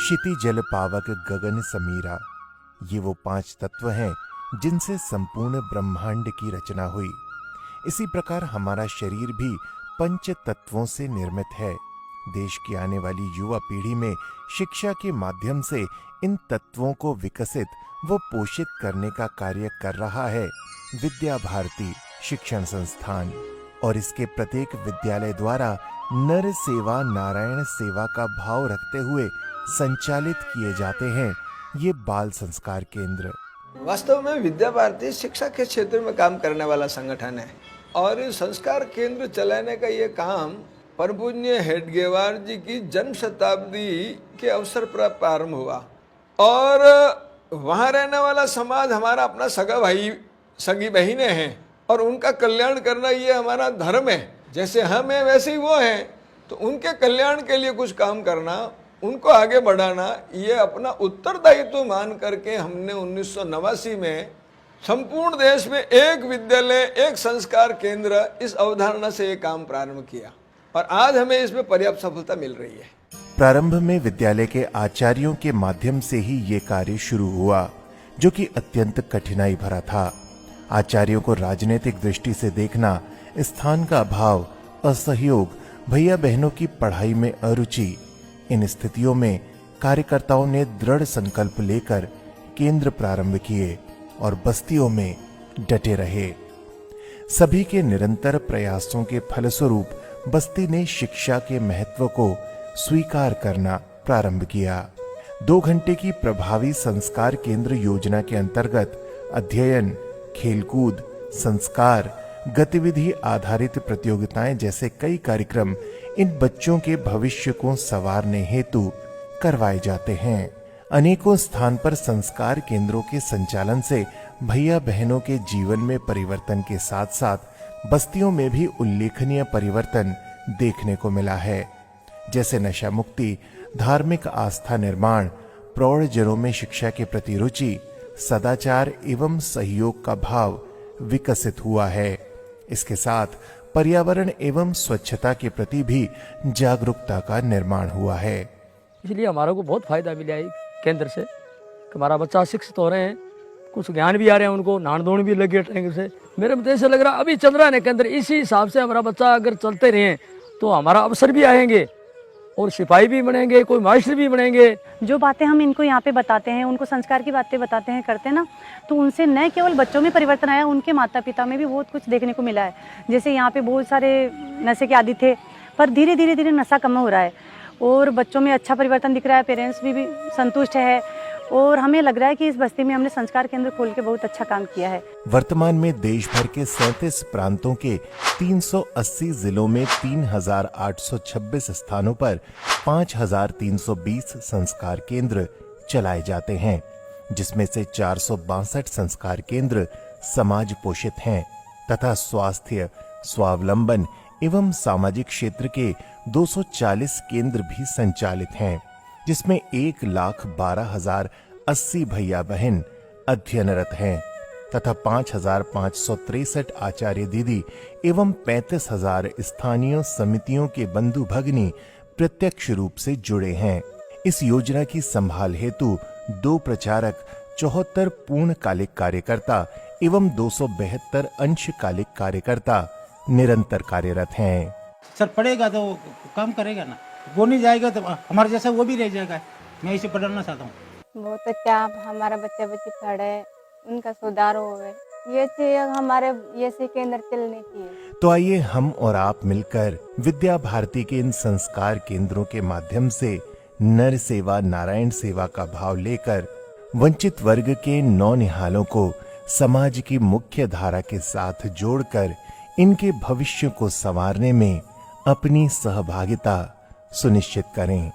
क्षिति जल पावक गगन समीरा, ये वो 5 तत्व हैं जिनसे संपूर्ण ब्रह्मांड की रचना हुई। इसी प्रकार हमारा शरीर भी पंच तत्वों से निर्मित है। देश की आने वाली युवा पीढ़ी में शिक्षा के माध्यम से इन तत्वों को विकसित व पोषित करने का कार्य कर रहा है विद्या भारती शिक्षण संस्थान, और इसके प्रत्येक विद्यालय द्वारा नर सेवा नारायण सेवा का भाव रखते हुए संचालित किए जाते हैं ये बाल संस्कार केंद्र। वास्तव में विद्या भारती शिक्षा के क्षेत्र में काम करने वाला संगठन है और इस संस्कार केंद्र चलाने का ये काम परम पूज्य हेडगेवार जी की जन्म शताब्दी के अवसर पर प्रारंभ हुआ और वहाँ रहने वाला समाज हमारा अपना सगा भाई सगी बहनें हैं और उनका कल्याण करना ये हमारा धर्म है। जैसे हम हैं वैसे ही वो हैं, तो उनके कल्याण के लिए कुछ काम करना, उनको आगे बढ़ाना, ये अपना उत्तरदायित्व मान करके हमने 1989 में संपूर्ण देश में एक विद्यालय एक संस्कार केंद्र इस अवधारणा से ये काम प्रारंभ किया और आज हमें इसमें पर्याप्त सफलता मिल रही है। प्रारंभ में विद्यालय के आचार्यों के माध्यम से ही ये कार्य शुरू हुआ, जो कि अत्यंत कठिनाई भरा था। आचार्यों को राजनीतिक दृष्टि से देखना, स्थान का अभाव, असहयोग, भैया बहनों की पढ़ाई में अरुचि, इन स्थितियों में कार्यकर्ताओं ने दृढ़ संकल्प लेकर केंद्र प्रारंभ किए और बस्तियों में डटे रहे। सभी के निरंतर प्रयासों के फलस्वरूप बस्ती ने शिक्षा के महत्व को स्वीकार करना प्रारंभ किया। 2 घंटे की प्रभावी संस्कार केंद्र योजना के अंतर्गत अध्ययन, खेलकूद, संस्कार, गतिविधि आधारित प्रतियोगिताएं जैसे कई कार्यक्रम इन बच्चों के भविष्य को संवारने हेतु करवाए जाते हैं। अनेकों स्थान पर संस्कार केंद्रों के संचालन से भैया बहनों के जीवन में परिवर्तन के साथ साथ बस्तियों में भी उल्लेखनीय परिवर्तन देखने को मिला है। जैसे नशा मुक्ति, धार्मिक आस्था निर्माण, प्रौढ़ जनों में शिक्षा के प्रति रुचि, सदाचार एवं सहयोग का भाव विकसित हुआ है। इसके साथ पर्यावरण एवं स्वच्छता के प्रति भी जागरूकता का निर्माण हुआ है। इसलिए हमारा को बहुत फायदा मिला है केंद्र से। हमारा बच्चा शिक्षित हो रहे हैं, कुछ ज्ञान भी आ रहे हैं, उनको नान धोन भी लगे ट्रेंग से। मेरे मुझे ऐसा लग रहा अभी चल रहा है केंद्र, इसी हिसाब से हमारा बच्चा अगर चलते रहे तो हमारा अवसर भी आएंगे और सिपाही भी बनेंगे, कोई मास्टर भी बनेंगे। जो बातें हम इनको यहाँ पे बताते हैं, उनको संस्कार की बातें बताते हैं, करते हैं ना, तो उनसे न केवल बच्चों में परिवर्तन आया, उनके माता पिता में भी बहुत कुछ देखने को मिला है। जैसे यहाँ पे बहुत सारे नशे के आदी थे, पर धीरे धीरे नशा कम हो रहा है और बच्चों में अच्छा परिवर्तन दिख रहा है। पेरेंट्स भी संतुष्ट है और हमें लग रहा है कि इस बस्ती में हमने संस्कार केंद्र खोल के बहुत अच्छा काम किया है। वर्तमान में देश भर के 37 प्रांतों के 380 जिलों में 3826 स्थानों पर 5320 संस्कार केंद्र चलाए जाते हैं, जिसमें से 462 संस्कार केंद्र समाज पोषित हैं तथा स्वास्थ्य, स्वावलंबन एवं सामाजिक क्षेत्र के 240 केंद्र भी संचालित हैं, जिसमें 1,12,080 भैया बहन अध्ययनरत हैं तथा 5,563 आचार्य दीदी एवं 35,000 स्थानीय समितियों के बंधु भगिनी प्रत्यक्ष रूप से जुड़े हैं। इस योजना की संभाल हेतु 2 प्रचारक, 74 पूर्णकालिक कार्यकर्ता एवं 272 अंशकालिक कार्यकर्ता निरंतर कार्यरत हैं। सर पढ़ेगा तो काम करेगा ना, वो नहीं जाएगा तो हमारे जैसा वो भी रह जाएगा। मैं इसे पढ़ाना चाहता हूँ। बहुत अच्छा हमारा बच्चा बच्ची पढ़े, उनका सुधार होवे, ये चीज हमारे ये से केंद्र चलने चाहिए। तो आइए हम और आप मिलकर विद्या भारती के इन संस्कार केंद्रों के माध्यम से नर सेवा नारायण सेवा का भाव लेकर वंचित वर्ग के नौनिहालों को समाज की मुख्य धारा के साथ जोड़कर इनके भविष्य को संवारने में अपनी सहभागिता सुनिश्चित करें।